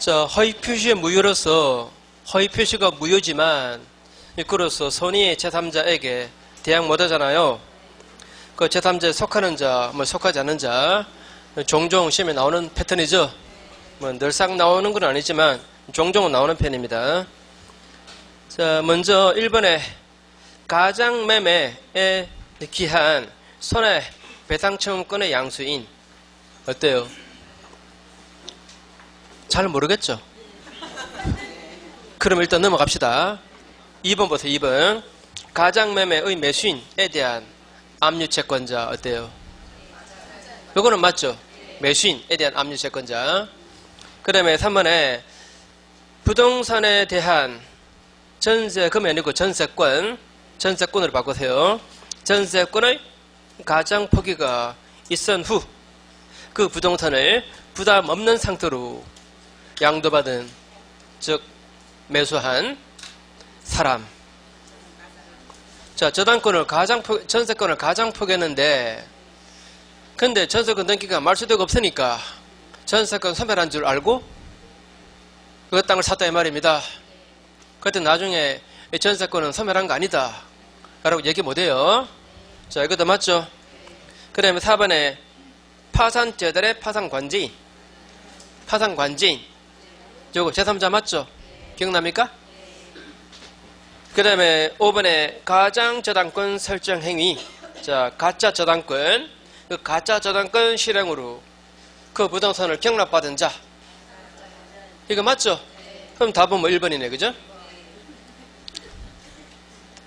자, 허위 표시의 무효로서 허위 표시가 무효지만 그로서 선의 제3자에게 대항 못하잖아요. 그 제3자에 속하는 자, 속하지 않는 자 종종 시험에 나오는 패턴이죠. 늘상 나오는 건 아니지만 종종은 나오는 편입니다. 자, 먼저 1번에 가장매매에 기한 손해배상청구권의 양수인 어때요? 잘 모르겠죠? 그럼 일단 넘어갑시다. 2번 보세요. 2번 가장매매의 매수인에 대한 압류채권자 어때요? 요거는 맞죠? 매수인에 대한 압류채권자. 그 다음에 3번에 부동산에 대한 전세금이 아니고 전세권으로 바꾸세요. 전세권의 가장 포기가 있은 후 그 부동산을 부담 없는 상태로 양도받은, 즉 매수한 사람. 자, 전세권을 가장 포기했는데 근데 전세권 등기가 말소되고 없으니까 전세권 소멸한 줄 알고 그 땅을 샀다 이 말입니다. 그때 나중에 전세권은 소멸한 거 아니다 라고 얘기 못해요. 자, 이것도 맞죠? 그 다음에 4번에 파산재단의 파산관제인 요거 제3자 맞죠? 기억납니까? 그 다음에 5번에 가장저당권 설정행위. 자, 가짜저당권, 그 가짜저당권 실행으로 그 부동산을 경락받은 자. 이거 맞죠? 그럼 답은 1번이네, 그죠?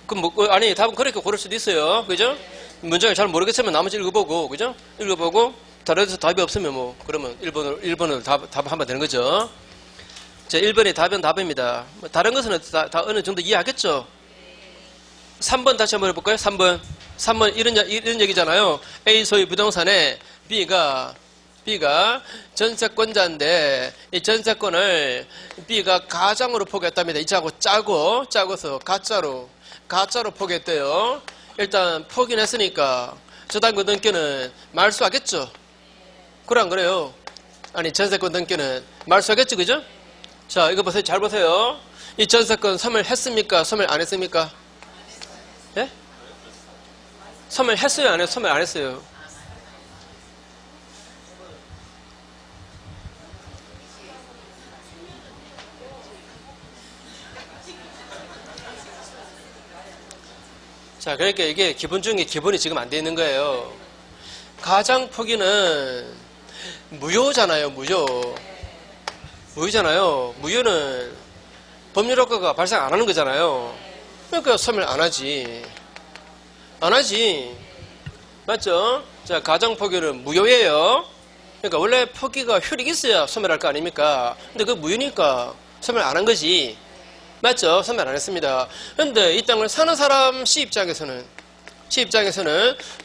그럼 아니, 답은 그렇게 고를 수도 있어요, 그죠? 문장을 잘 모르겠으면 나머지 읽어보고, 그죠? 읽어보고 다른 답이 없으면 그러면 1번으로 답 하면 되는 거죠. 자, 1번이 답입니다. 다른 것은 다 어느 정도 이해하겠죠? 3번 다시 한번 해볼까요? 3번 이런 얘기잖아요. A 소유 부동산에 B가 전세권자인데 이 전세권을 B가 가장으로 포기했답니다. 이자하고 짜고서 가짜로 포기했대요. 일단 포기는 했으니까 저당권 등기는 말소하겠죠? 그래 안 그래요? 아니, 전세권 등기는 말소하겠죠, 그죠? 자, 이거 보세요. 잘 보세요. 이 전세권 소멸했습니까? 소멸 안 했습니까? 예? 소멸했어요? 안 했어요? 소멸 안 했어요? 자, 그러니까 이게 기본 중에 기본이 지금 안 돼 있는 거예요. 가장 포기는 무효잖아요, 무효잖아요. 무효는 법률효과가 발생 안 하는 거잖아요. 그러니까 소멸 안 하지. 맞죠? 자, 가장 포기는 무효예요. 그러니까 원래 포기가 효력이 있어야 소멸할 거 아닙니까? 근데 그 무효니까 소멸 안 한 거지. 맞죠? 소멸 안 했습니다. 근데 이 땅을 사는 사람 C 입장에서는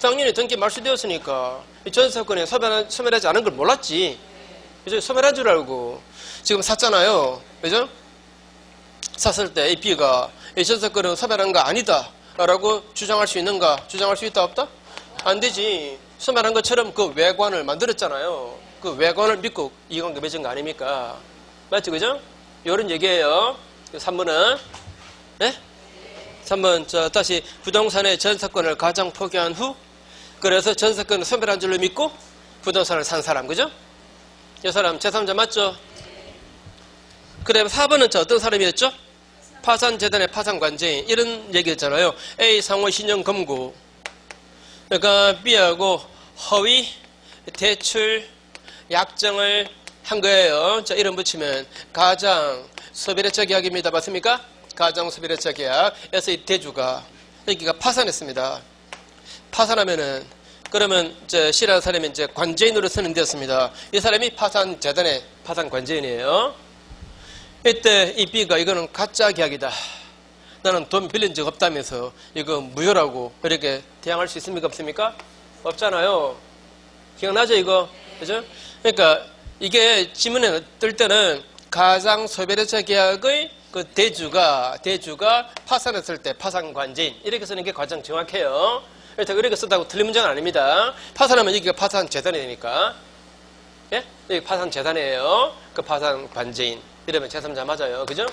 당연히 등기 말소되었으니까 이 전세권에 소멸하지 않은 걸 몰랐지. 그죠? 소멸한 줄 알고 지금 샀잖아요. 그죠? 샀을 때 이 B가 이 전세권은 소멸한 거 아니다 라고 주장할 수 있는가? 주장할 수 있다 없다? 안 되지. 소멸한 것처럼 그 외관을 만들었잖아요. 그 외관을 믿고 이관계 맺은 거 아닙니까? 맞죠? 그죠? 요런 얘기예요. 3번은 네? 3번 다시 부동산의 전세권을 가장 포기한 후 그래서 전세권을 소멸한 줄로 믿고 부동산을 산 사람, 그죠? 이 사람 제3자 맞죠? 그 다음에 4번은 어떤 사람이었죠? 파산재단의 파산관제인 이런 얘기였잖아요. A 상호 신용 검고 그러니까 B하고 허위 대출 약정을 한 거예요. 자, 이름 붙이면 가장 소비대차 계약입니다. 맞습니까? 가장 소비대차 계약에서 이 대주가 여기가 파산했습니다. 파산하면은 그러면 C라는 사람이 이제 관제인으로 선임되었습니다. 이 사람이 파산재단의 파산관제인이에요. 이때 이 B가 이거는 가짜 계약이다. 나는 돈 빌린 적 없다면서 이거 무효라고 이렇게 대항할 수 있습니까? 없습니까? 없잖아요. 기억나죠 이거? 그죠? 그러니까 이게 지문에 뜰 때는 가장 소비대차 계약의 그 대주가 파산했을 때 파산관제인 이렇게 쓰는 게 가장 정확해요. 이렇게 쓰다고 틀린 문장은 아닙니다. 파산하면 여기가 파산재단이 되니까. 예? 여기 파산 재산이에요. 그 파산 관제인. 이러면 제3자 맞아요. 그죠?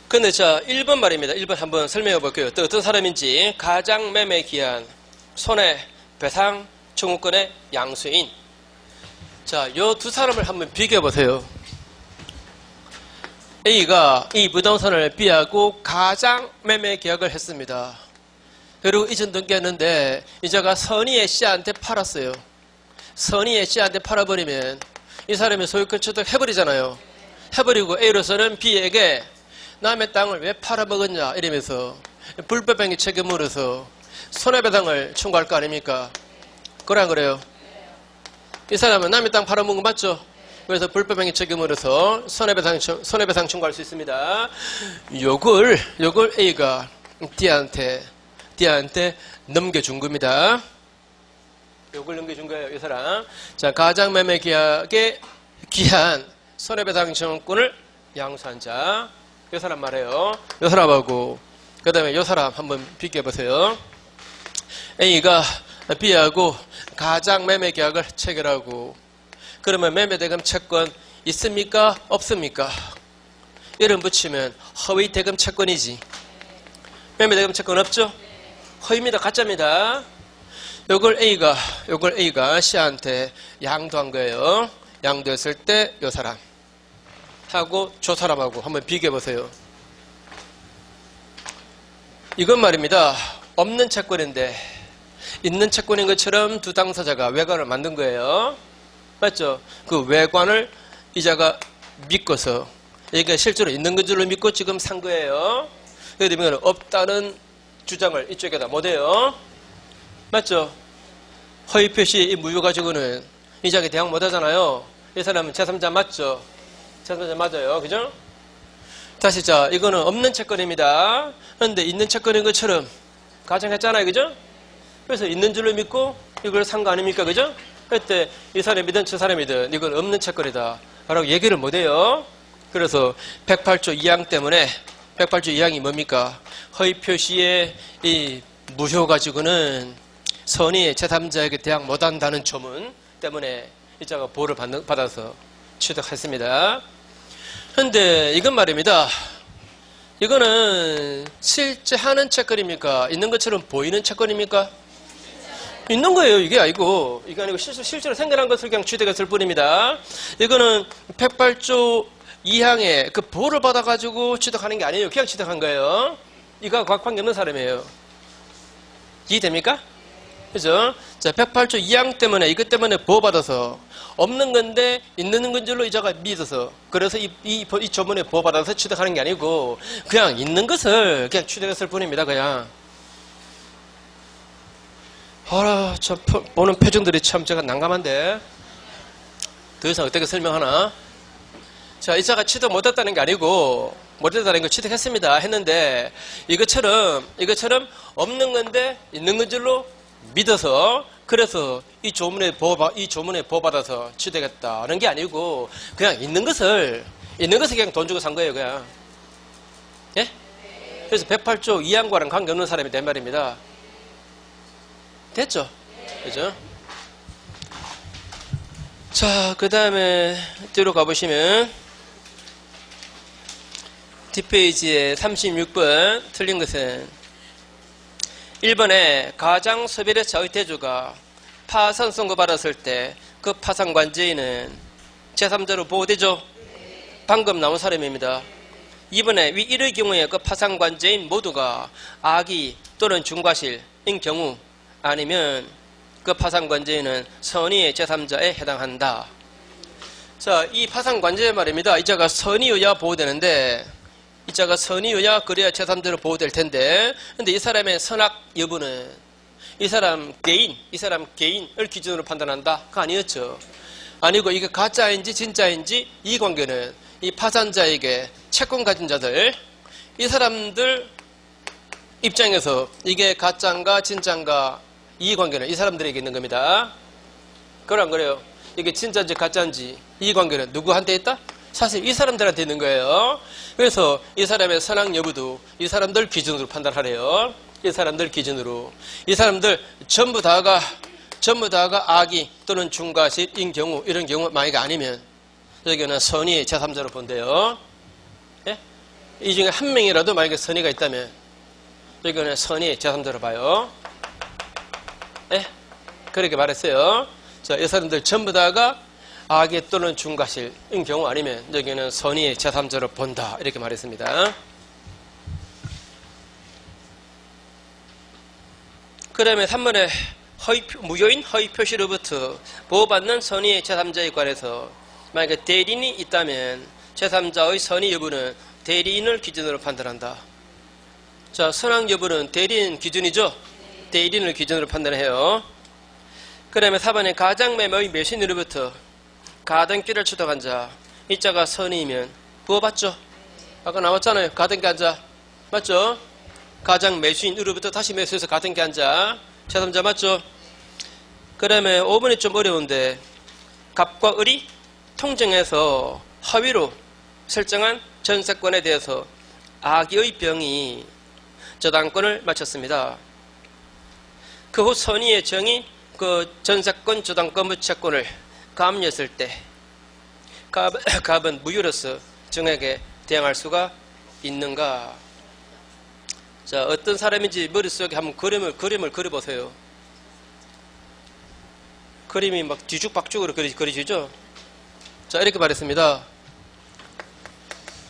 근데 자, 1번 말입니다. 1번 한번 설명해 볼게요. 또 어떤 사람인지. 가장매매 기한, 손해배상 청구권의 양수인. 자, 요 두 사람을 한번 비교해 보세요. A가 이 부동산을 B하고 가장매매 계약을 했습니다. 그리고 이전 등기했는데 이자가 선의의 C한테 팔았어요. 선의의 C한테 팔아버리면 이 사람이 소유권 취득해버리잖아요. 해버리고 A로서는 B에게 남의 땅을 왜 팔아먹었냐 이러면서 불법행위 책임으로서 손해배상을 청구할 거 아닙니까? 그래 안 그래요? 이 사람은 남의 땅 팔아먹은 거 맞죠? 그래서 불법행위 책임으로서 손해배상 청구할 수 있습니다. 요걸 A가 D한테 넘겨준 겁니다. 요걸 넘겨준 거예요, 이 사람. 자, 가장매매 계약의 기한 손해배상 청구권을 양수한 자. 이 사람 말해요. 이 사람하고, 그 다음에 이 사람 한번 비교해보세요. A가 B하고 가장매매 계약을 체결하고, 그러면 매매대금 채권 있습니까? 없습니까? 이름 붙이면 허위대금 채권이지. 매매대금 채권 없죠? 허위입니다. 가짜입니다. 요걸 A가 C한테 양도한 거예요. 양도했을 때 요 사람 하고 저 사람하고 한번 비교해 보세요. 이건 말입니다. 없는 채권인데 있는 채권인 것처럼 두 당사자가 외관을 만든 거예요. 맞죠? 그 외관을 이자가 믿고서 이게 실제로 있는 건 줄로 믿고 지금 산 거예요. 그렇게 되면 없다는 주장을 이쪽에다 못해요. 맞죠? 허위 표시 이 무효 가지고는 이자에 대항 못하잖아요. 이 사람은 제3자 맞죠? 제3자 맞아요. 그죠? 다시 자, 이거는 없는 채권입니다. 그런데 있는 채권인 것처럼 가정했잖아요. 그죠? 그래서 있는 줄로 믿고 이걸 산 거 아닙니까? 그죠? 그때 이 사람이든 저 사람이든 이건 없는 채권이다 라고 얘기를 못해요. 그래서 108조 2항 때문에 108조 2항이 뭡니까? 허위 표시의 이 무효 가지고는 선의 제3자에게 대항 못한다는 조문 때문에 이자가 보호를 받아서 취득했습니다. 그런데 이건 말입니다. 이거는 실제 하는 채권입니까? 있는 것처럼 보이는 채권입니까? 있는 거예요. 이게 아니고 실제로 생겨난 것을 그냥 취득했을 뿐입니다. 이거는 108조 2항에 그 보호를 받아가지고 취득하는 게 아니에요. 그냥 취득한 거예요. 이거 관계없는 사람이에요. 이해됩니까? 그죠? 자, 108조 2항 때문에 이것 때문에 보호받아서 없는 건데 있는 건 줄로 이자가 믿어서 그래서 이 조문에 보호받아서 취득하는 게 아니고 그냥 있는 것을 그냥 취득했을 뿐입니다. 그냥. 참 보는 표정들이 참 제가 난감한데 더 이상 어떻게 설명하나? 자, 이자가 취득 못했다는 게 아니고 못했다는 걸 취득했습니다. 했는데 이것처럼 없는 건데 있는 건 줄로 믿어서 그래서 이 조문에 보호받아서 취득했다는 게 아니고 그냥 있는 것을 그냥 돈 주고 산 거예요. 그냥. 예? 그래서 108조 2항과는 관계없는 사람이 된 말입니다. 됐죠? 그죠? 자, 그 다음에 뒤로 가보시면 뒷페이지에 36번 틀린 것은 1번에 가장소멸회사 의대주가 파산 선고받았을 때 그 파산관제인은 제3자로 보호되죠? 방금 나온 사람입니다. 2번에 위 1의 경우에 그 파산관제인 모두가 악의 또는 중과실인 경우 아니면 그 파산관제인은 선의의 제3자에 해당한다. 자, 이 파산관제 말입니다. 이자가 선의여야 보호되는데 이자가 선의여야 그래야 제3자로 보호될 텐데 근데 이 사람의 선악 여부는 이 사람 개인을 기준으로 판단한다? 그거 아니었죠. 아니고 이게 가짜인지 진짜인지 이 관계는 이 파산자에게 채권 가진 자들 이 사람들 입장에서 이게 가짜인가 진짜인가 이 관계는 이 사람들에게 있는 겁니다. 그건 안 그래요. 이게 진짜인지 가짜인지 이 관계는 누구한테 있다? 사실 이 사람들한테 있는 거예요. 그래서 이 사람의 선악 여부도 이 사람들 기준으로 판단하래요. 이 사람들 기준으로. 이 사람들 전부 다가 악의 또는 중과실인 경우, 이런 경우 만약에 아니면 여기는 선의의 제3자로 본대요. 예? 이 중에 한 명이라도 만약에 선의가 있다면 여기는 선의의 제3자로 봐요. 예? 그렇게 말했어요. 자, 이 사람들 전부 다가 악의 또는 중과실인 경우 아니면 여기는 선의의 제3자로 본다. 이렇게 말했습니다. 그 다음에 3번에 무효인 허위 표시로부터 보호받는 선의의 제3자에 관해서 만약에 대리인이 있다면 제3자의 선의 여부는 대리인을 기준으로 판단한다. 자, 선악 여부는 대리인 기준이죠. 대리인을 기준으로 판단해요. 그 다음에 4번에 가장매매의 매수인으로부터 가등기를 취득한 자, 이 자가 선의이면 부호받죠. 아까 나왔잖아요. 가등기 한 자. 맞죠? 가장 매수인으로부터 다시 매수해서 가등기 한 자. 제3자 맞죠? 그 다음에 5번이 좀 어려운데 갑과 을이 통정해서 허위로 설정한 전세권에 대해서 악의의 병이 저당권을 마쳤습니다. 그 후 선의의 정이 그 전세권 저당권 무채권을 가압류했을 때 갑은 무효로서 정에게 대항할 수가 있는가? 자, 어떤 사람인지 머릿속에 한번 그림을 그려보세요. 그림이 막 뒤죽박죽으로 그려지죠? 자, 이렇게 말했습니다.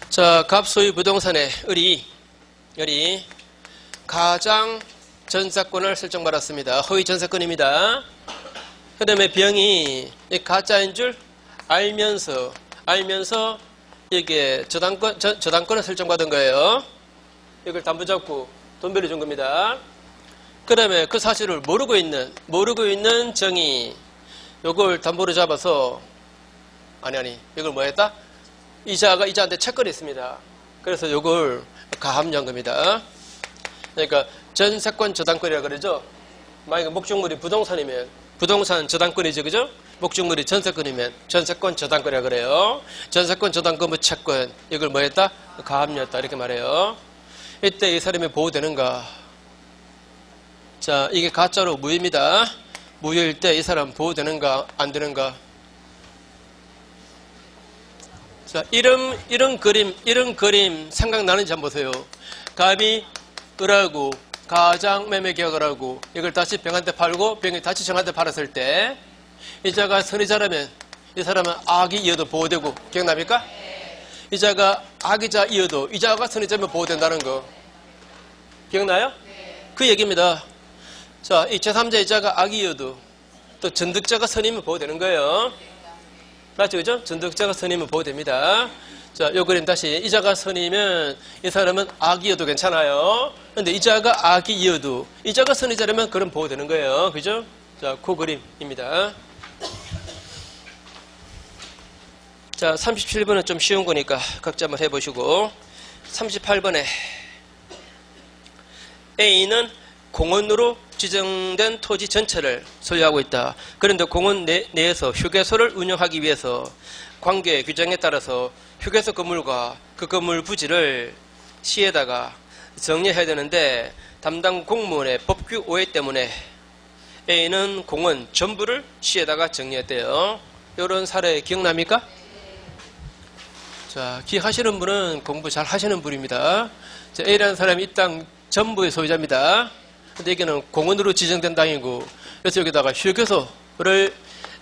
자, 갑 소유 부동산의 을이 가장 전세권을 설정받았습니다. 허위 전세권입니다. 그 다음에 병이 가짜인 줄 알면서 이게 저당권을 설정받은 거예요. 이걸 담보 잡고 돈 빌려준 겁니다. 그 다음에 그 사실을 모르고 있는 정이 요걸 담보로 잡아서 이걸 뭐 했다? 이자한테 채권이 있습니다. 그래서 요걸 가압류한 겁니다. 그러니까 전세권 저당권이라 그러죠. 만약에 목적물이 부동산이면 부동산 저당권이죠, 그죠? 목적물이 전세권이면 전세권 저당권이라 그래요. 전세권 저당권 무채권 이걸 뭐 했다? 가압류했다 이렇게 말해요. 이때 이 사람이 보호되는가? 자, 이게 가짜로 무효입니다. 무효일 때 이 사람 보호되는가 안 되는가? 자, 이런 그림 생각나는지 한번 보세요. 갑이 을하고 가장 매매 계약을 하고 이걸 다시 병한테 팔고 병이 다시 정한테 팔았을 때 이자가 선의자라면 이 사람은 악이 이어도 보호되고 기억납니까? 이자가 악이자 이어도 이자가 선의자면 보호된다는 거 기억나요? 그 얘기입니다. 자, 이 제3자 이자가 악이 이어도 또 전득자가 선이면 보호되는 거예요. 맞죠? 그죠? 전득자가 선이면 보호됩니다. 자, 요 그림 다시. 이자가 선이면 이 사람은 악이어도 괜찮아요. 근데 이자가 악이어도 이자가 선이자라면 그럼 보호되는 거예요. 그죠? 자, 그 그림입니다. 자, 37번은 좀 쉬운 거니까 각자 한번 해보시고 38번에 A는 공원으로 지정된 토지 전체를 소유하고 있다. 그런데 공원 내에서 휴게소를 운영하기 위해서 관계 규정에 따라서 휴게소 건물과 그 건물 부지를 시에다가 정리해야 되는데 담당 공무원의 법규 오해 때문에 A는 공원 전부를 시에다가 정리했대요. 이런 사례 기억납니까? 자, 기억하시는 분은 공부 잘 하시는 분입니다. 자, A라는 사람이 이 땅 전부의 소유자입니다. 근데 여기는 공원으로 지정된 땅이고 그래서 여기다가 휴게소를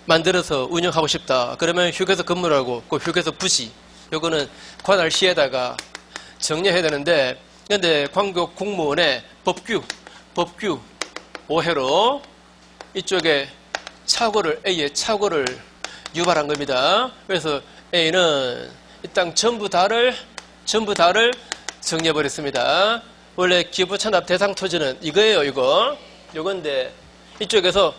만들어서 운영하고 싶다. 그러면 휴게소 건물하고 그 휴게소 부지 요거는 관할 시에다가 정리해야 되는데 근데 광교 공무원의 법규 오해로 이쪽에 A의 착오를 유발한 겁니다. 그래서 A는 이 땅 전부 다를 정리해버렸습니다. 원래 기부찬납 대상 토지는 이거예요, 요건데 이쪽에서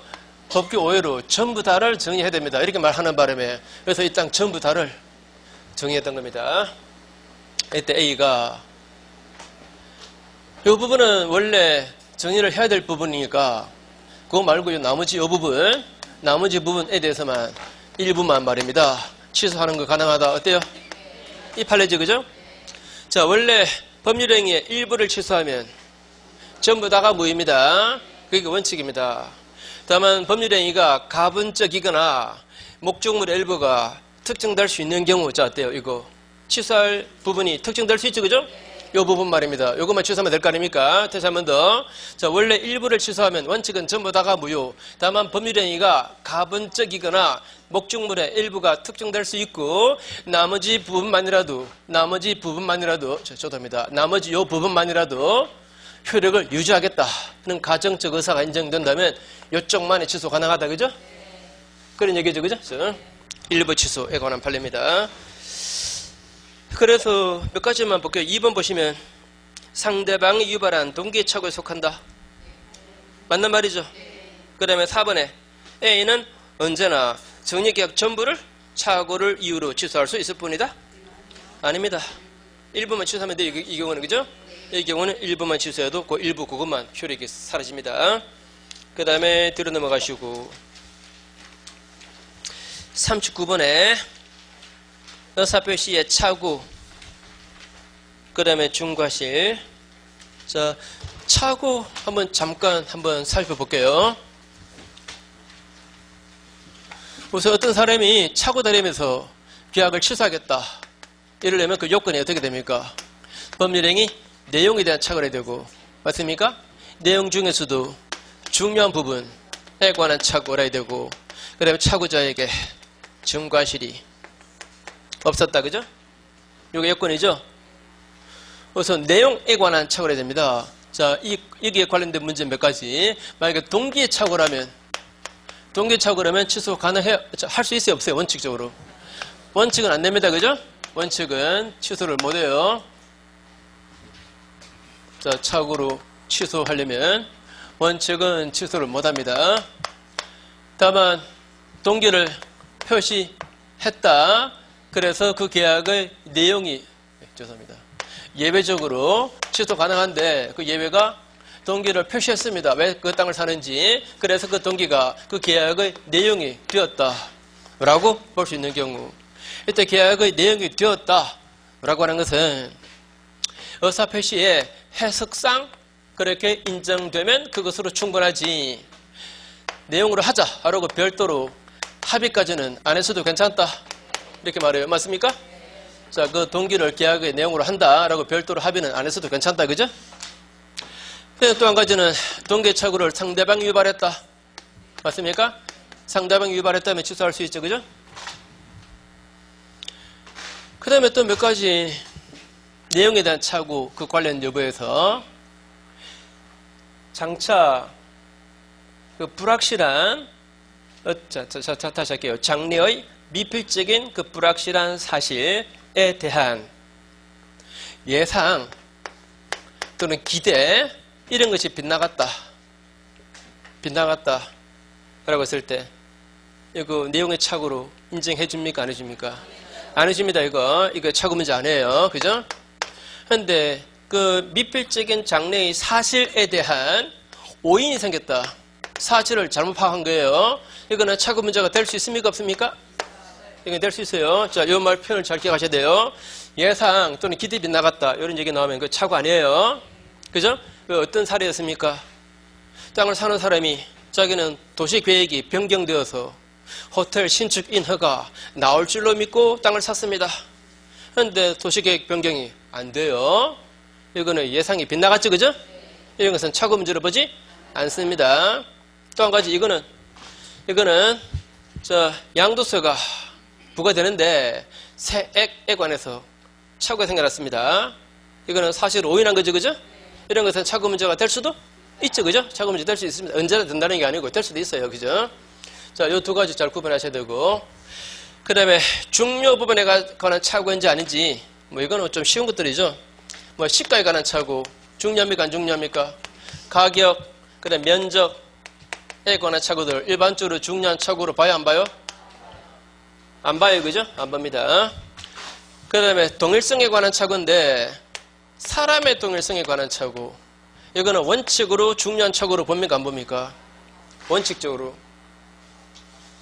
법규 오해로 전부 다를 정리해야 됩니다. 이렇게 말하는 바람에 그래서 이 땅 전부 다를 정리했던 겁니다. 이때 A가 이 부분은 원래 정리를 해야 될 부분이니까 그거 말고 나머지 부분에 대해서만 일부만 말입니다. 취소하는 거 가능하다. 어때요? 이 판례죠, 그죠? 자, 원래 법률행위의 일부를 취소하면 전부 다가 무입니다. 그게 원칙입니다. 다만 법률행위가 가분적이거나 목적물의 일부가 특정될 수 있는 경우, 자, 어때요? 이거 취소할 부분이 특정될 수 있죠, 그죠? 요 부분 말입니다. 요것만 취소하면 될 거 아닙니까? 다시 한 번 더. 자, 원래 일부를 취소하면 원칙은 전부 다가 무효. 다만 법률행위가 가분적이거나 목적물의 일부가 특정될 수 있고 나머지 부분만이라도 저도입니다. 나머지 요 부분만이라도 효력을 유지하겠다 하는 가정적 의사가 인정된다면 요쪽만의 취소 가능하다, 그죠? 그런 얘기죠, 그죠? 일부 취소에 관한 판례입니다. 그래서 몇 가지만 볼게요. 2번 보시면 상대방이 유발한 동기의 착오에 속한다. 맞는 말이죠? 그 다음에 4번에 A는 언제나 정리계약 전부를 착오를 이유로 취소할 수 있을 뿐이다? 아닙니다. 일부만 취소하면 돼요. 이 경우는, 그죠? 이 경우는 일부만 취소해도 그 일부 그것만 효력이 사라집니다. 그 다음에 뒤로 넘어가시고 39번에 의사표시의 착오, 그 다음에 중과실. 자, 착오 잠깐 살펴볼게요. 우선 어떤 사람이 착오 다니면서 계약을 취소하겠다 이러려면 그 요건이 어떻게 됩니까? 법률행위 내용에 대한 착오를 해야 되고, 맞습니까? 내용 중에서도 중요한 부분에 관한 착오를 해야 되고, 그 다음에 착오자에게 중과실이 없었다, 그죠? 요게 요건이죠? 우선 내용에 관한 착오를 해야 됩니다. 자, 여기에 관련된 문제 몇 가지. 만약에 동기의 착오라면 취소 할 수 있어요, 없어요? 원칙적으로. 원칙은 안 됩니다, 그죠? 원칙은 취소를 못 해요. 자, 착오로 취소하려면 원칙은 취소를 못 합니다. 다만 동기를 표시했다. 그래서 그 계약의 내용이, 죄송합니다. 예외적으로 취소 가능한데 그 예외가 동기를 표시했습니다. 왜 그 땅을 사는지. 그래서 그 동기가 그 계약의 내용이 되었다 라고 볼 수 있는 경우, 이때 계약의 내용이 되었다 라고 하는 것은 의사표시의 해석상 그렇게 인정되면 그것으로 충분하지, 내용으로 하자라고 별도로 합의까지는 안 했어도 괜찮다 이렇게 말해요. 맞습니까? 자, 그 동기를 계약의 내용으로 한다라고 별도로 합의는 안 했어도 괜찮다, 그죠? 또 한 가지는 동기의 착오를 상대방이 유발했다. 맞습니까? 상대방이 유발했다면 취소할 수 있죠, 그죠? 그 다음에 또 몇 가지 내용에 대한 착오, 그 관련 여부에서 장차 그 불확실한, 다시 할게요. 장래의 미필적인 그 불확실한 사실에 대한 예상 또는 기대, 이런 것이 빗나갔다 라고 했을 때 이거 내용의 착오로 인정해 줍니까, 안 해줍니까? 안 해줍니다. 이거 착오 문제 아니에요, 그죠? 근데 그 미필적인 장래의 사실에 대한 오인이 생겼다, 사실을 잘못 파악한 거예요. 이거는 착오 문제가 될 수 있습니까, 없습니까? 이건 될 수 있어요. 자, 이 말 표현을 잘 기억하셔야 돼요. 예상 또는 기대 빗나갔다 이런 얘기 나오면 그 착오 아니에요, 그죠? 그 어떤 사례였습니까? 땅을 사는 사람이 자기는 도시 계획이 변경되어서 호텔 신축 인허가 나올 줄로 믿고 땅을 샀습니다. 그런데 도시 계획 변경이 안 돼요. 이거는 예상이 빗나갔죠, 그죠? 이런 것은 착오 문제로 보지 않습니다. 또 한 가지, 이거는 양도세가 부과되는데 세액에 관해서 착오가 생겨났습니다. 이거는 사실 오인한 거죠, 그죠? 이런 것은 착오 문제가 될 수도 있죠, 그죠? 착오 문제 될 수 있습니다. 언제나 된다는 게 아니고 될 수도 있어요, 그죠? 자, 요 두 가지 잘 구분하셔야 되고, 그 다음에 중요 부분에 관한 착오인지 아닌지, 이거는 좀 쉬운 것들이죠. 시가에 관한 착오, 중요합니까, 안 중요합니까? 가격, 그 다음에 면적에 관한 착오들, 일반적으로 중요한 착오로 봐요, 안 봐요? 안 봐요, 그죠? 안 봅니다. 그 다음에 동일성에 관한 착오인데, 사람의 동일성에 관한 착오, 이거는 원칙으로 중요한 착오로 봅니까, 안 봅니까? 원칙적으로.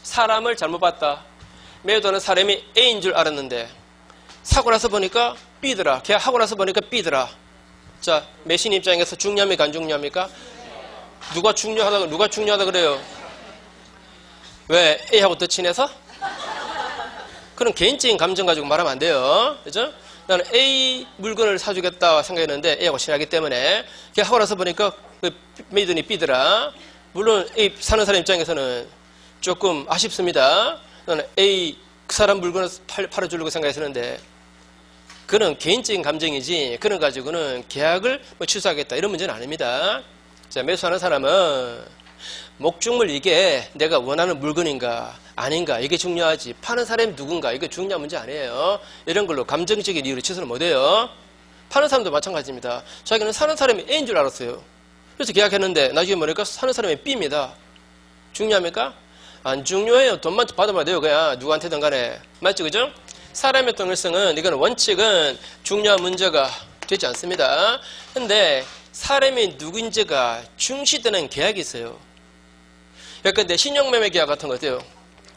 사람을 잘못 봤다. 매도하는 사람이 A인 줄 알았는데 사고 나서 보니까 B더라. 계약하고 나서 보니까 B더라. 자, 매신 입장에서 중요합니까? 안 중요합니까? 누가 중요하다 그래요? 왜? A하고 더 친해서? 그런 개인적인 감정 가지고 말하면 안 돼요. 그죠? 나는 A 물건을 사주겠다 생각했는데 A하고 친하기 때문에 그냥 하고 나서 보니까 메이드니 B더라. 물론 A 사는 사람 입장에서는 조금 아쉽습니다. 나는 A 그 사람 물건을 팔아주려고 생각했었는데 그는 개인적인 감정이지 그런 가지고는 계약을 취소하겠다 이런 문제는 아닙니다. 자, 매수하는 사람은 목적물 이게 내가 원하는 물건인가 아닌가 이게 중요하지 파는 사람이 누군가 이게 중요한 문제 아니에요. 이런 걸로 감정적인 이유로 취소는 못해요. 파는 사람도 마찬가지입니다. 자기는 사는 사람이 A인 줄 알았어요. 그래서 계약했는데 나중에 보니까 사는 사람이 B입니다. 중요합니까? 안 중요해요. 돈만 받으면 돼요. 그냥 누구한테든 간에. 맞죠? 그죠? 사람의 동일성은 이건 원칙은 중요한 문제가 되지 않습니다. 근데 사람이 누군지가 중시되는 계약이 있어요. 그러니까 신용매매 계약 같은 거 어때요?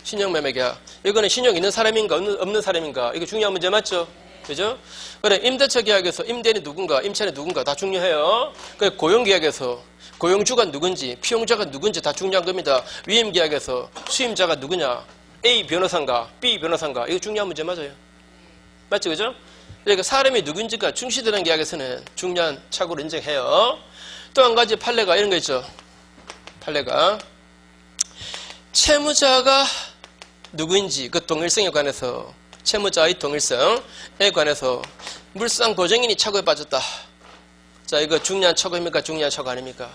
신용매매 계약. 이거는 신용 있는 사람인가 없는 사람인가 이거 중요한 문제 맞죠? 그죠? 그래 임대차 계약에서 임대인이 누군가 임차인이 누군가 다 중요해요. 그래 고용계약에서 고용주가 누군지 피용자가 누군지 다 중요한 겁니다. 위임계약에서 수임자가 누구냐 A 변호사인가 B 변호사인가 이거 중요한 문제 맞아요. 맞죠? 그죠? 그러니까 사람이 누군지가 중시되는 계약에서는 중요한 착오를 인정해요. 또 한 가지 판례가 이런 거 있죠. 판례가 채무자가 누구인지 그 동일성에 관해서 채무자의 동일성에 관해서 물상 보증인이 착오에 빠졌다. 자, 이거 중요한 착오입니까? 중요한 착오 아닙니까?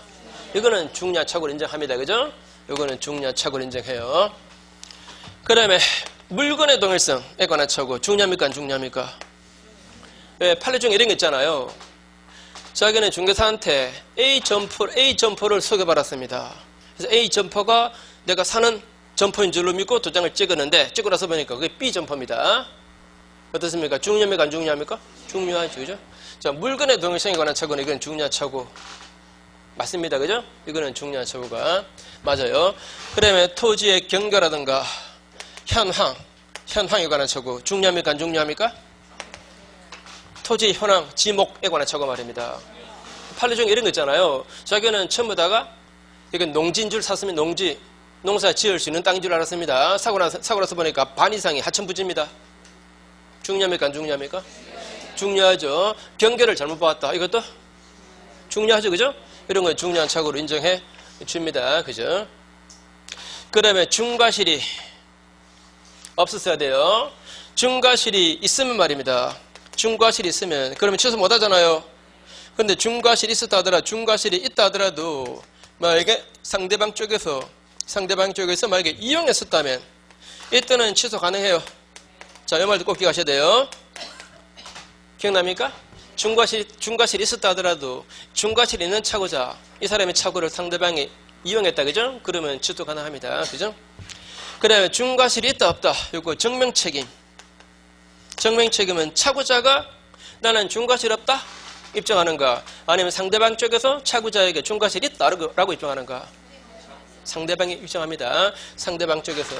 이거는 중요한 착오를 인정합니다. 그죠? 이거는 중요한 착오를 인정해요. 그 다음에 물건의 동일성에 관한 착오 중요합니까? 안 중요합니까? 예, 판례 중에 이런 거 있잖아요. 자기는 중개사한테 A 점포를 소개받았습니다. 그래서 A 점포가 내가 사는 점포인 줄로 믿고 도장을 찍었는데 찍고 나서 보니까 그게 B 점포입니다. 어떻습니까? 중요합니까? 안 중요합니까? 중요하죠. 그죠? 자, 물건의 동일성에 관한 착오는 이건 중요한 착오. 맞습니다. 그죠? 이거는 중요한 착오가 맞아요. 그 다음에 토지의 경과라든가 현황에 관한 착오. 중요합니까? 안 중요합니까? 토지 현황, 지목에 관한 착오 말입니다. 판례 중에 이런 거 있잖아요. 자기는 처음에다가 이건 농지인 줄 샀으면 농사 지을 수 있는 땅인 줄 알았습니다. 사고 나서 보니까 반 이상이 하천부지입니다. 중요합니까? 안 중요합니까? 중요하죠. 경계를 잘못 봤다. 이것도 중요하죠. 그죠? 이런 건 중요한 착오로 인정해 줍니다. 그죠? 그 다음에 중과실이 없었어야 돼요. 중과실이 있으면 말입니다. 중과실이 있으면 그러면 취소 못 하잖아요. 근데 중과실이 있었다 하더라도 중과실이 있다 하더라도 만약에 상대방 쪽에서 만약에 이용했었다면 이때는 취소 가능해요. 자, 이 말도 꼭 기억하셔야 돼요. 기억납니까? 중과실이 있었다 하더라도 중과실이 있는 차고자 이 사람의 차고를 상대방이 이용했다. 그죠? 그러면 취소 가능합니다. 그죠? 그 다음에 중과실이 있다 없다 요거 증명책임. 증명책임은 차고자가 나는 중과실 없다 입증하는가 아니면 상대방 쪽에서 차고자에게 중과실이 있다라고 입증하는가. 상대방이 입증합니다. 상대방 쪽에서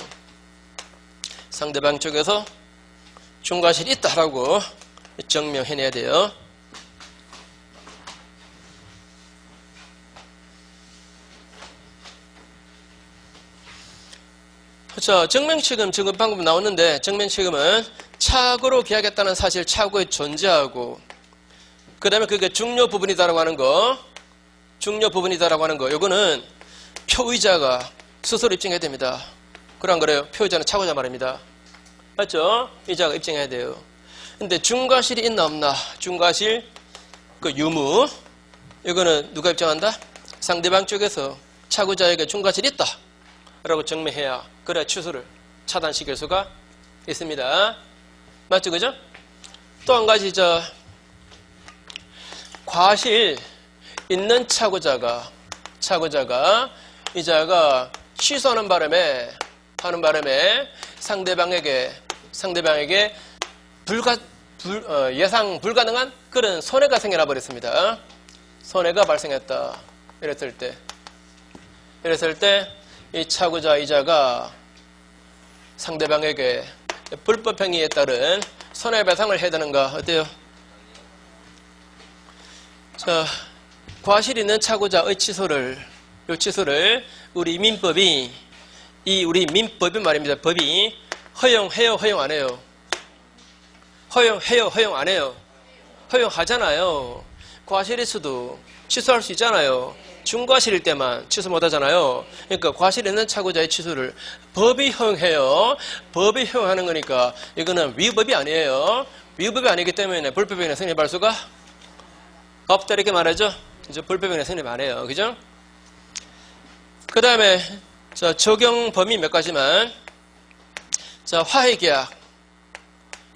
중과실이 있다라고 증명해내야 돼요. 그렇죠. 증명책임 지금 방금 나왔는데 증명책임은 착오로 계약했다는 사실 착오에 존재하고 그 다음에 그게 중요 부분이다라고 하는 거 요거는 표의자가 스스로 입증해야 됩니다. 그럼 그래요. 표의자는 착오자 말입니다. 맞죠? 의자가 입증해야 돼요. 근데 중과실이 있나 없나 중과실 그 유무 이거는 누가 입증한다? 상대방 쪽에서 착오자에게 중과실이 있다 라고 증명해야 그래 취소를 차단시킬 수가 있습니다. 맞죠? 그죠? 또 한 가지 과실 있는 차고자가 이자가 취소하는 바람에 상대방에게 예상 불가능한 그런 손해가 생겨나 버렸습니다. 손해가 발생했다. 이랬을 때 이 차고자 이자가 상대방에게 불법 행위에 따른 손해배상을 해야 되는가 어때요? 자, 과실 있는 차고자의 취소를, 요 취소를 우리 민법이, 우리 민법이 말입니다. 법이 허용해요, 허용 안 해요? 허용해요, 허용 안 해요? 허용하잖아요. 과실일 수도 취소할 수 있잖아요. 중과실일 때만 취소 못 하잖아요. 그러니까 과실 있는 차고자의 취소를 법이 허용해요. 법이 허용하는 거니까 이거는 위법이 아니에요. 위법이 아니기 때문에 불법행위는 성립할 수가 없다 이렇게 말하죠. 이제 불법행위는 성립 안 해요. 그죠? 그 다음에 적용 범위 몇 가지만. 자, 화해계약.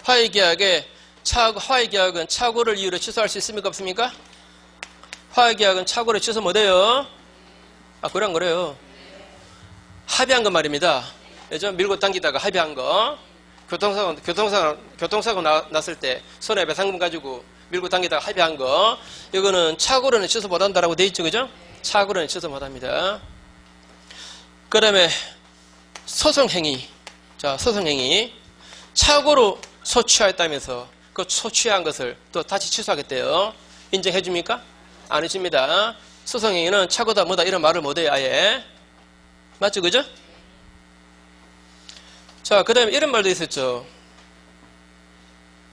화해계약은 착오를 이유로 취소할 수 있습니까? 없습니까? 화해계약은 착오를 취소 못해요. 그런 거래요. 합의한 거 말입니다. 예전 밀고 당기다가 합의한 거. 교통사고 났을 때 손해배상금 가지고 밀고 당기다가 합의한 거. 이거는 착오로는 취소 못한다라고 돼 있죠. 그죠? 착오로는 취소 못합니다. 그 다음에 소송행위. 자, 소송행위. 착오로 소취하였다면서 그 소취한 것을 또 다시 취소하겠대요. 인정해 줍니까? 안 해줍니다. 소송행위는 착오다 뭐다 이런 말을 못해요. 아예. 맞죠? 그죠? 자, 그 다음에 이런 말도 있었죠.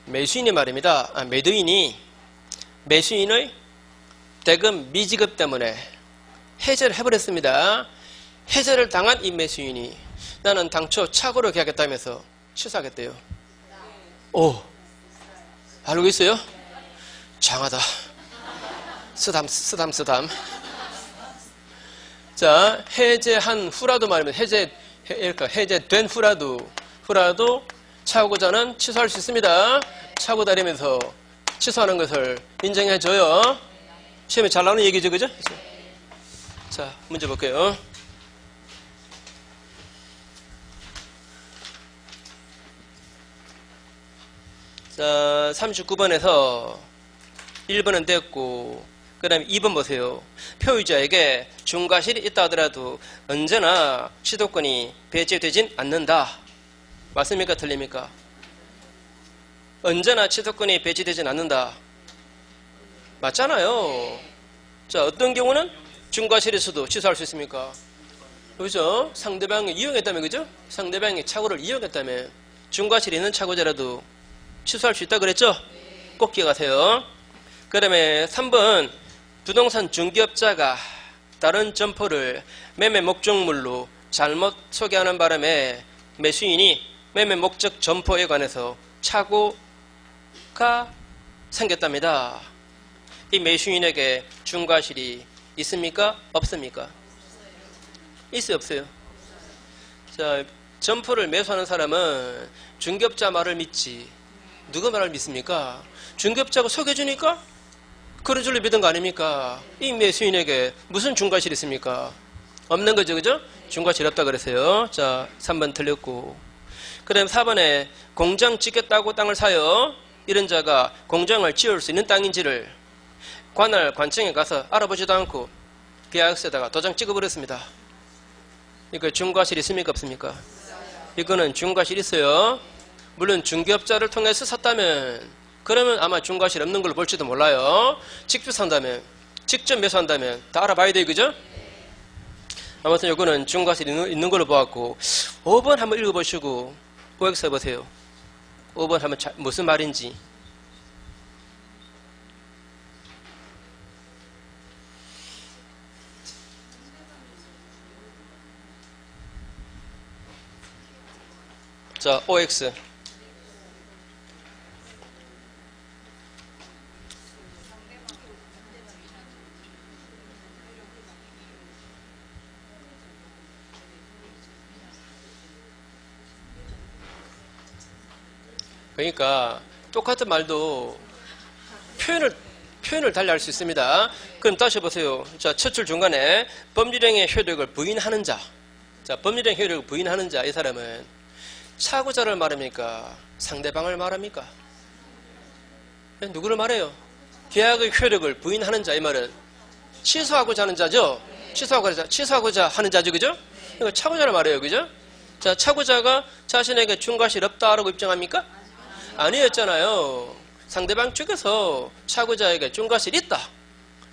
매수인이 말입니다. 매도인이 매수인의 대금 미지급 때문에 해제를 해버렸습니다. 해제를 당한 이 매수인이 나는 당초 착오로 계약했다면서 취소하겠대요. 오, 알고 있어요? 장하다. 쓰담. 자, 해제한 후라도 말입니다. 해제된 후라도 착오자는 취소할 수 있습니다. 착오 다리면서 취소하는 것을 인정해줘요. 시험에 잘 나오는 얘기죠, 그죠? 자, 문제 볼게요. 자, 39번에서 1번은 됐고, 그 다음에 2번 보세요. 표의자에게 중과실이 있다 하더라도 언제나 취소권이 배제되진 않는다. 맞습니까? 틀립니까? 언제나 취소권이 배제되진 않는다. 맞잖아요. 자, 어떤 경우는 중과실일 수도 취소할 수 있습니까? 그죠? 상대방이 이용했다면, 그죠? 상대방이 착오를 이용했다면 중과실이 있는 착오자라도 취소할 수 있다 그랬죠? 꼭 기억하세요. 그 다음에 3번 부동산 중개업자가 다른 점포를 매매 목적물로 잘못 소개하는 바람에 매수인이 매매 목적 점포에 관해서 착오가 생겼답니다. 이 매수인에게 중과실이 있습니까? 없습니까? 있어요? 없어요? 자, 점포를 매수하는 사람은 중개업자 말을 믿지 누가 말을 믿습니까? 중개업자가 소개해주니까 그런 줄로 믿은 거 아닙니까? 이 매수인에게 무슨 중과실이 있습니까? 없는 거죠, 그죠? 중과실 없다 그랬어요. 자, 3번 틀렸고. 그 다음 4번에 공장 짓겠다고 땅을 사요. 이런 자가 공장을 지을 수 있는 땅인지를 관할 관청에 가서 알아보지도 않고 계약서에다가 도장 찍어버렸습니다. 이거 중과실 있습니까? 없습니까? 이거는 중과실 있어요. 물론 중개업자를 통해서 샀다면 그러면 아마 중과실 없는 걸로 볼지도 몰라요. 직접 산다면, 직접 매수한다면 다 알아봐야 돼요. 그죠? 아무튼 이거는 중과실 있는 걸로 보았고 5번 한번 읽어보시고 OX 해보세요. 5번 한번 무슨 말인지. 자, OX. 그러니까 똑같은 말도 표현을 달리 할 수 있습니다. 그럼 다시 보세요. 자, 첫 줄 중간에 법률행위의 효력을 부인하는 자. 자, 법률행위 효력을 부인하는 자. 이 사람은 차고자를 말합니까? 상대방을 말합니까? 누구를 말해요? 계약의 효력을 부인하는 자. 이 말은 취소하고자 하는 자죠? 취소하고자 하는 자죠. 그죠? 이거 차고자를 말해요. 그죠? 자, 차고자가 자신에게 중과실 없다라고 입증합니까? 아니었잖아요. 상대방 측에서 차고자에게 중과실 있다.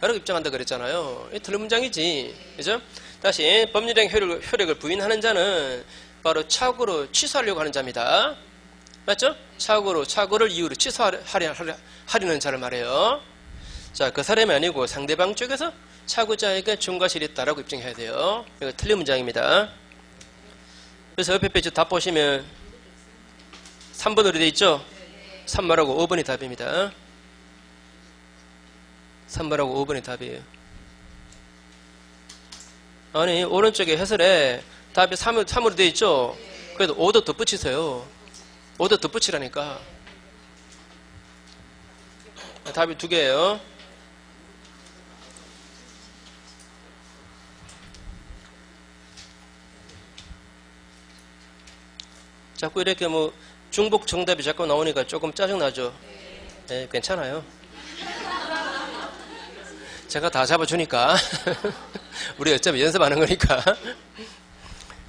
라고 입증한다 그랬잖아요. 이 틀린 문장이지. 그죠? 다시 법률행 효력을 부인하는 자는 바로 착오로 취소하려고 하는 자입니다. 맞죠? 착오를 이유로 취소하려는 자를 말해요. 자, 그 사람이 아니고 상대방 쪽에서 착오자에게 중과실이 있다라고 입증해야 돼요. 이거 틀린 문장입니다. 그래서 옆에 페이지 답 보시면 3번으로 되어 있죠? 3번하고 5번이 답입니다. 3번하고 5번이 답이에요. 아니, 오른쪽에 해설에 답이 3으로 되어 있죠? 그래도 5도 덧붙이세요. 5도 덧붙이라니까. 답이 2개예요. 자꾸 이렇게 뭐 중복 정답이 자꾸 나오니까 조금 짜증나죠? 네, 괜찮아요. 제가 다 잡아주니까. 우리 어차피 연습하는 거니까.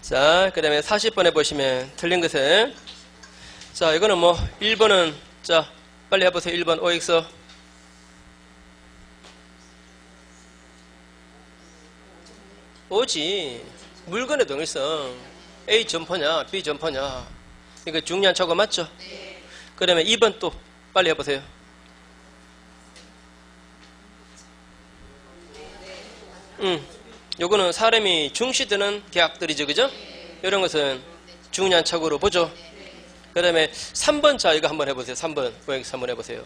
자, 그 다음에 40번에 보시면 틀린 것은, 자, 이거는 뭐 1번은, 자, 빨리 해보세요. 1번 OX. 오지. 물건의 동일성. A 점퍼냐 B 점퍼냐, 이거 중요한 차고 맞죠? 그 다음에 2번 또 빨리 해보세요. 요거는 사람이 중시드는 계약들이죠, 그죠? 이런 것은 중요한 착오로 보죠. 그 다음에 3번, 자, 이거 한번 해보세요. 3번, OX 한번 해보세요.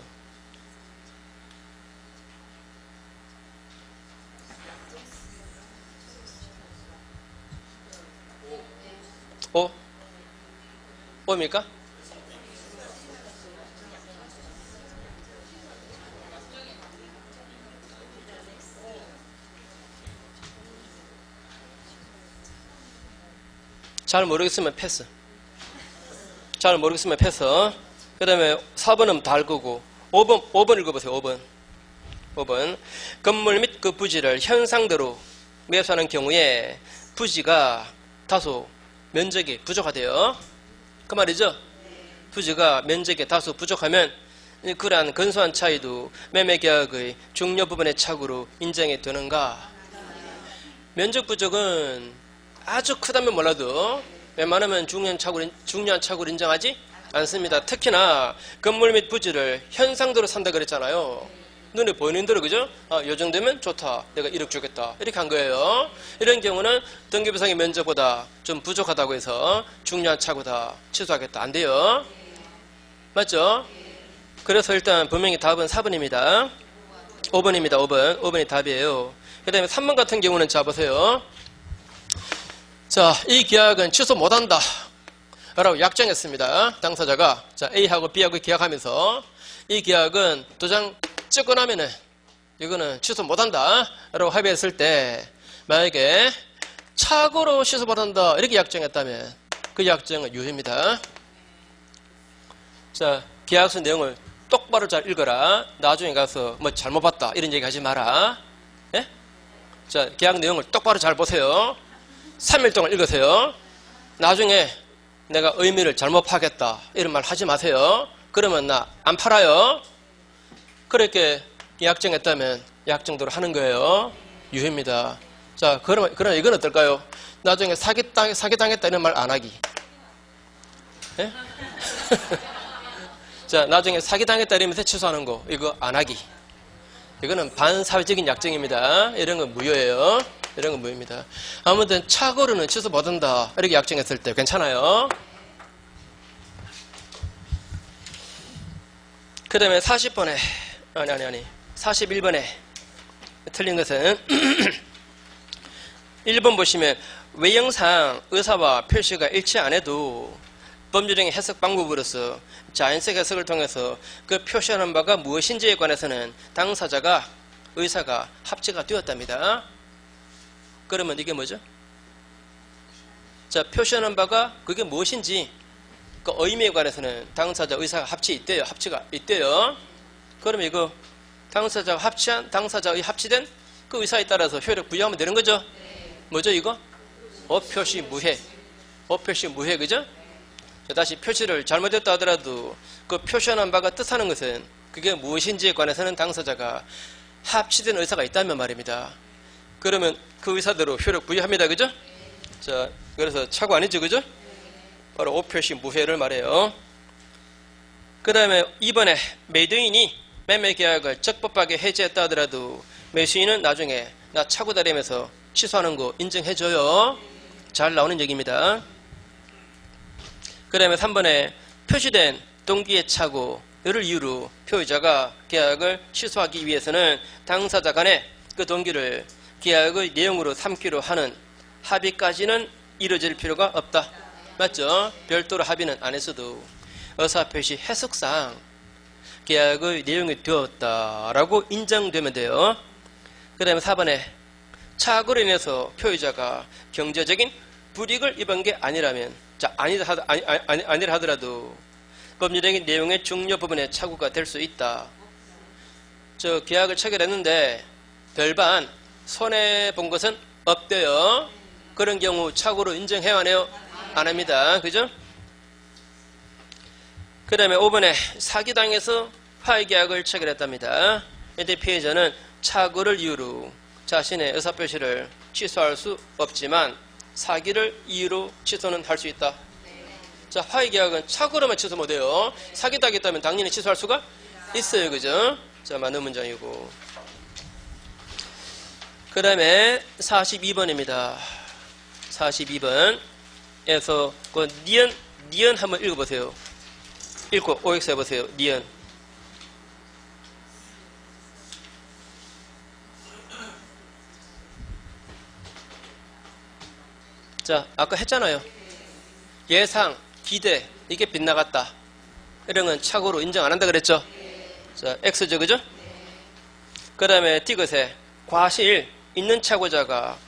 뭐입니까? 잘 모르겠으면 패스. 잘 모르겠으면 패스. 그 다음에 4번은 다 알 거고, 5번 읽어보세요. 5번. 건물 및 그 부지를 현상대로 매수하는 경우에 부지가 다소 면적이 부족하대요. 그 말이죠? 부지가 면적이 다소 부족하면 그러한 근소한 차이도 매매계약의 중요 부분의 착오로 인정이 되는가? 면적 부족은 아주 크다면 몰라도 웬만하면 중요한 착오를 인정하지 않습니다. 특히나 건물 및 부지를 현상대로 산다 그랬잖아요. 눈에 보이는 대로, 그죠? 요 정도면 좋다, 내가 1억 주겠다, 이렇게 한 거예요. 이런 경우는 등기부상의 면적보다 좀 부족하다고 해서 중요한 착오다, 취소하겠다, 안 돼요. 맞죠? 그래서 일단 분명히 답은 4번입니다. 5번입니다. 5번이 답이에요. 그 다음에 3번 같은 경우는, 자, 보세요. 자, 이 계약은 취소 못한다 라고 약정했습니다. 당사자가. 자, A하고 B하고 계약하면서 이 계약은 도장 찍고 나면은 이거는 취소 못한다 라고 합의했을 때, 만약에 착오로 취소 못한다 이렇게 약정했다면 그 약정은 유효입니다. 자, 계약서 내용을 똑바로 잘 읽어라. 나중에 가서 뭐 잘못 봤다 이런 얘기 하지 마라. 예? 자, 계약 내용을 똑바로 잘 보세요. 3일 동안 읽으세요. 나중에 내가 의미를 잘못 파겠다 이런 말 하지 마세요. 그러면 나 안 팔아요. 그렇게 약정했다면 약정대로 하는 거예요. 유효입니다. 자, 그러면 이건 어떨까요? 나중에 사기당했다 이런 말 안 하기. 예? 자, 나중에 사기당했다 이러면서 취소하는 거, 이거 안 하기. 이거는 반사회적인 약정입니다. 이런 건 무효예요. 이런 건 무효입니다. 아무튼 착오로는 취소 못한다 이렇게 약정했을 때 괜찮아요. 그 다음에 40번에, 아니 41번에 틀린 것은 1번 보시면 외형상 의사와 표시가 일치 안 해도 법률행위 해석 방법으로서 자연적 해석을 통해서 그 표시하는 바가 무엇인지에 관해서는 당사자가 의사가 합치가 되었답니다. 그러면 이게 뭐죠? 자, 표시하는 바가 그게 무엇인지 그 의미에 관해서는 당사자 의사가 합치가 있대요. 그러면 이거 당사자의 합치된 그 의사에 따라서 효력 부여하면 되는 거죠? 뭐죠 이거? 어표시 무해. 그죠? 다시 표시를 잘못했다 하더라도 그 표시하는 바가 뜻하는 것은 그게 무엇인지에 관해서는 당사자가 합치된 의사가 있다면 말입니다. 그러면 그 의사대로 효력 부여합니다. 그죠? 자, 그래서 착오 아니죠? 그죠? 바로 5표시 무효를 말해요. 그 다음에 2번에 매도인이 매매계약을 적법하게 해지했다 하더라도 매수인은 나중에 나 착오 다리면서 취소하는 거 인정해줘요. 잘 나오는 얘기입니다. 그 다음에 3번에 표시된 동기의 착오를 이유로 표의자가 계약을 취소하기 위해서는 당사자 간에 그 동기를 계약의 내용으로 삼기로 하는 합의까지는 이루어질 필요가 없다. 맞죠? 별도로 합의는 안 했어도 의사표시 해석상 계약의 내용이 되었다라고 인정되면 돼요. 그 다음에 4번에 착오로 인해서 표의자가 경제적인 불이익을 입은 게 아니라면, 자, 아니라 하더라도 법률적인 내용의 중요 부분에 착오가 될 수 있다. 저 계약을 체결했는데 별반 손해본 것은 없대요. 그런 경우 착오로 인정해야 하네요? 안 합니다. 그죠? 그 다음에 5번에 사기당해서 화해계약을 체결했답니다. 이때 피해자는 착오를 이유로 자신의 의사표시를 취소할 수 없지만 사기를 이유로 취소는 할 수 있다. 자, 화해계약은 착오로만 취소 못해요. 사기당했다면 당연히 취소할 수가 있어요. 그죠? 자, 맞는 문장이고. 그 다음에 42번입니다. 42번에서 그 니은 한번 읽어보세요. 읽고 OX 해보세요. 니은. 자, 아까 했잖아요. 예상, 기대, 이게 빗나갔다. 이런 건 착오로 인정 안 한다 그랬죠? 자, X죠, 그죠? 그 다음에 디귿에 과실 있는 착오자가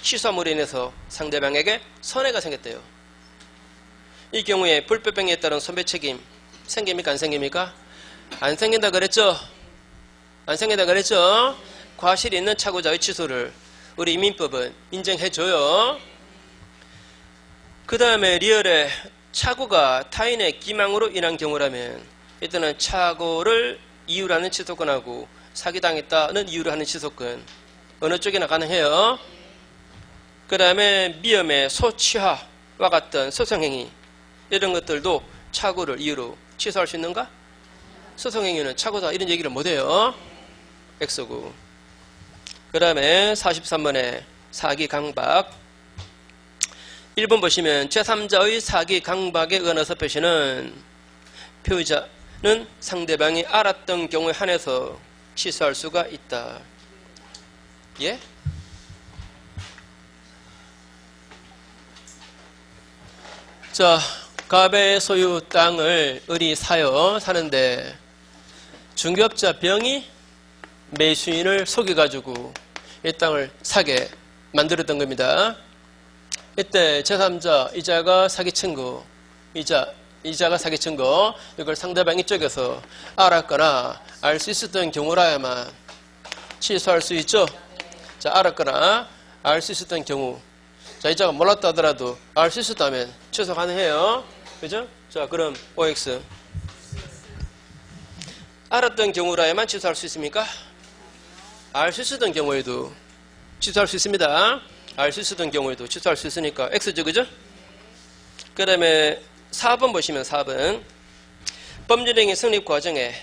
취소함으로 인해서 상대방에게 손해가 생겼대요. 이 경우에 불법행위에 따른 손배 책임 생깁니까? 안 생깁니까? 안 생긴다 그랬죠? 안 생긴다 그랬죠? 과실이 있는 착오자의 취소를 우리 이민법은 인정해줘요. 그 다음에 리얼에 착오가 타인의 기망으로 인한 경우라면 이때는 착오를 이유로 하는 취소권하고 사기당했다는 이유로 하는 취소권 어느 쪽이나 가능해요. 그 다음에 미엄의 소취하와 같은 소송행위 이런 것들도 착오를 이유로 취소할 수 있는가? 소송행위는 착오다 이런 얘기를 못해요. X고. 그 다음에 43번에 사기 강박 1번 보시면 제3자의 사기 강박에 의한 의사표시는 표의자는 상대방이 알았던 경우에 한해서 취소할 수가 있다. 예? 자, 갑의 소유 땅을 을이 사는데 중개업자 병이 매수인을 속여가지고 이 땅을 사게 만들었던 겁니다. 이때 제3자 이자가 사기친 거, 이자가 사기친 거 이걸 상대방 이쪽에서 알았거나 알 수 있었던 경우라야만 취소할 수 있죠. 자, 알았거나 알 수 있었던 경우. 자, 이자가 몰랐다 하더라도 알 수 있었다면 취소 가능해요. 그죠? 자, 그럼 OX. 알았던 경우라야만 취소할 수 있습니까? 알 수 있었던 경우에도 취소할 수 있습니다. 알 수 있었던 경우에도 취소할 수 있으니까 X죠. 그죠? 그 다음에 4번 보시면 4번. 법률행위 성립 과정에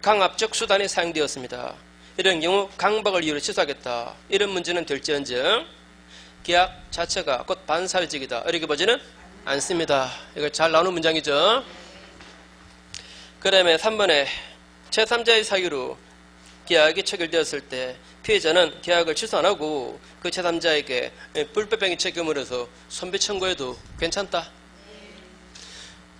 강압적 수단이 사용되었습니다. 이런 경우 강박을 이유로 취소하겠다. 이런 문제는 될지언정 계약 자체가 곧 반사회적이다. 이렇게 보지는 않습니다. 이거 잘 나오는 문장이죠. 그 다음에 3번에 제3자의 사유로 계약이 체결되었을 때 피해자는 계약을 취소 안 하고 그 제3자에게 불법행위 책임을 해서 손배 청구해도 괜찮다.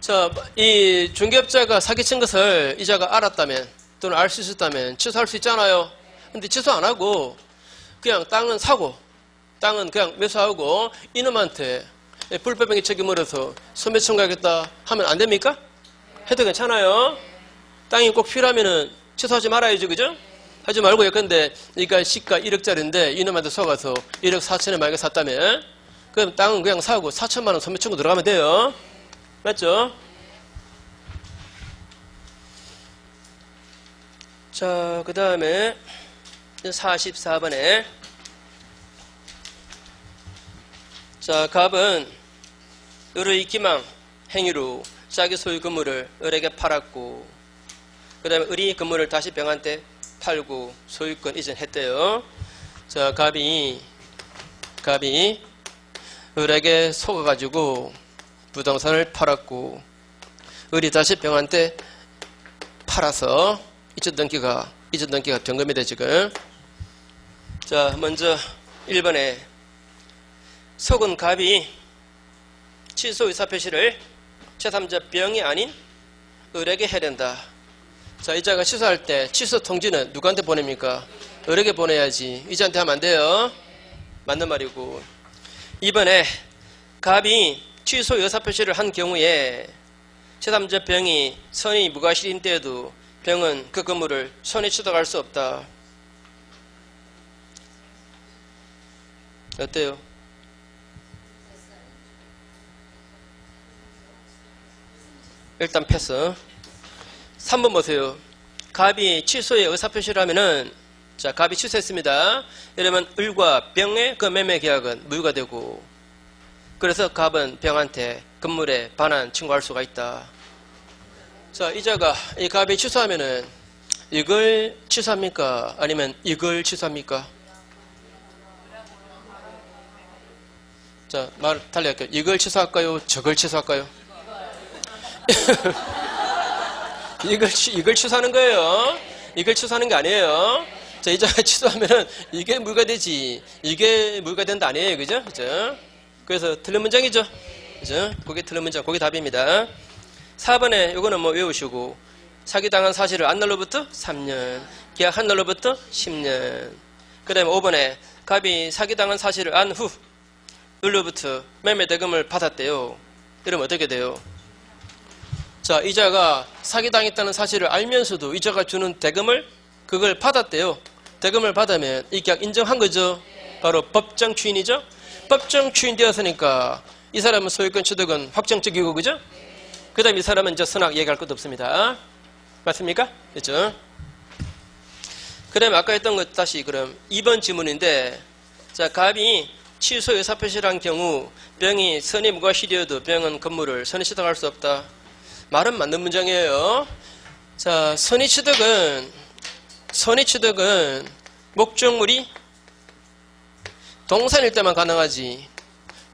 자, 이 중개업자가 사기친 것을 이자가 알았다면 또는 알 수 있었다면 취소할 수 있잖아요. 근데 취소 안 하고 그냥 땅은 사고 땅은 그냥 매수하고 이놈한테 불법행위 책임을 해서 손배 청구하겠다 하면 안 됩니까? 해도 괜찮아요. 땅이 꼭 필요하면은 취소하지 말아야죠. 그죠? 하지 말고 예컨대 그러니까 시가 1억짜리인데 이놈한테 속아서 1억 4천에 만약에 샀다면 그럼 땅은 그냥 사고 4천만 원 손배 청구 들어가면 돼요. 맞죠? 자, 그 다음에 44번에 자, 갑은 을의 기망 행위로 자기 소유 건물을 을에게 팔았고 그 다음에 을이 건물을 다시 병한테 팔고 소유권 이전했대요. 자, 갑이 을에게 속아가지고 부동산을 팔았고 을이 다시 병한테 팔아서 이전등기가 점검이 돼 지금. 자, 먼저 1번에 속은 갑이 취소 의사표시를 제3자 병이 아닌 을에게 해야 된다. 자, 이자가 취소할 때 취소 통지는 누구한테 보냅니까? 을에게 보내야지. 이자한테 하면 안 돼요. 맞는 말이고. 2번에 갑이 취소 의사표시를 한 경우에 제3자 병이 선의 무과실인 때에도 병은 그 건물을 손에 취득할 수 없다. 어때요? 일단 패스. 3번 보세요. 갑이 취소의 의사표시를 하면은, 자, 갑이 취소했습니다. 이러면 을과 병의 그 매매 계약은 무효가 되고, 그래서 갑은 병한테 건물에 반환 청구할 수가 있다. 자, 이자가 이 갑이 취소하면은 이걸 취소합니까? 아니면 이걸 취소합니까? 자, 말 달리 할게요. 이걸 취소할까요? 저걸 취소할까요? 이걸 취소하는 거예요. 이걸 취소하는 게 아니에요. 자, 이자가 취소하면은 이게 무효가 되지. 이게 무효가 된다 아니에요. 그죠? 그죠? 그래서 틀린 문장이죠. 그죠? 그게 틀린 문장. 그게 답입니다. 4번에 요거는 뭐 외우시고, 사기당한 사실을 안 날로부터 3년, 계약한 날로부터 10년. 그 다음에 5번에 갑이 사기당한 사실을 안 후 을로부터 매매대금을 받았대요. 이러면 어떻게 돼요? 자, 이자가 사기당했다는 사실을 알면서도 이자가 주는 대금을 그걸 받았대요. 대금을 받으면 이 계약 인정한 거죠. 바로 법정 추인이죠. 법정 추인되었으니까 이 사람은 소유권 취득은 확정적이고, 그죠? 그 다음에 이 사람은 이제 선악 얘기할 것도 없습니다. 맞습니까? 그렇죠? 그 다음에 아까 했던 것 다시 그럼 2번 지문인데, 자, 갑이 취소 의사표시를 한 경우 병이 선의 무과실이어도 병은 건물을 선의 취득할 수 없다. 말은 맞는 문장이에요. 자, 선의 취득은 목적물이 동산일 때만 가능하지.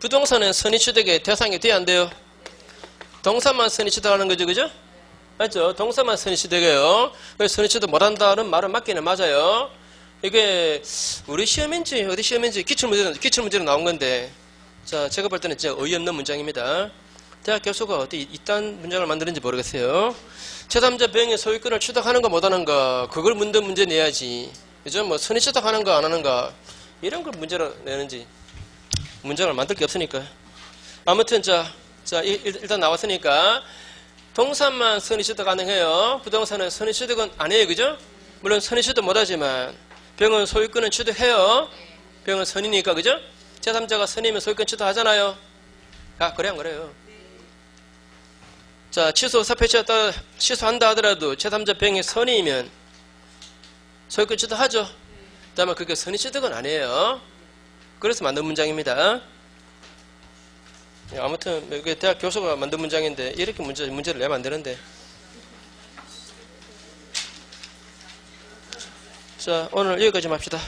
부동산은 선의 취득의 대상이 돼야 안 돼요. 동산만 선의 취득하는 거죠, 그죠? 맞죠? 동산만 선의 취득이에요. 그래서 선의 취득 못한다는 말은 맞기는 맞아요. 이게 우리 시험인지 어디 시험인지 기출문제로 나온 건데, 자, 제가 볼 때는 진짜 어이없는 문장입니다. 대학 교수가 어디 이딴 문장을 만드는지 모르겠어요. 제3자 병의 소유권을 취득하는 거 못하는 거, 그걸 문제 내야지. 그죠? 뭐 선의 취득하는 거 안 하는 거, 이런 걸 문제로 내는지 문장을 만들 게 없으니까. 아무튼 자, 일단 나왔으니까 동산만 선의 취득 가능해요. 부동산은 선의 취득은 안 해요. 그죠? 물론 선의 취득 못하지만 병은 소유권은 취득해요. 병은 선이니까. 그죠? 제3자가 선이면 소유권 취득하잖아요. 아, 그래 안 그래요? 자, 취소한다 하더라도 제3자 병이 선이면 소유권 취득하죠. 다만 그게 선의 취득은 아니에요. 그래서 만든 문장입니다. 아무튼 이게 대학 교수가 만든 문장인데 이렇게 문제를 내면 안 되는데. 자, 오늘 여기까지 합시다.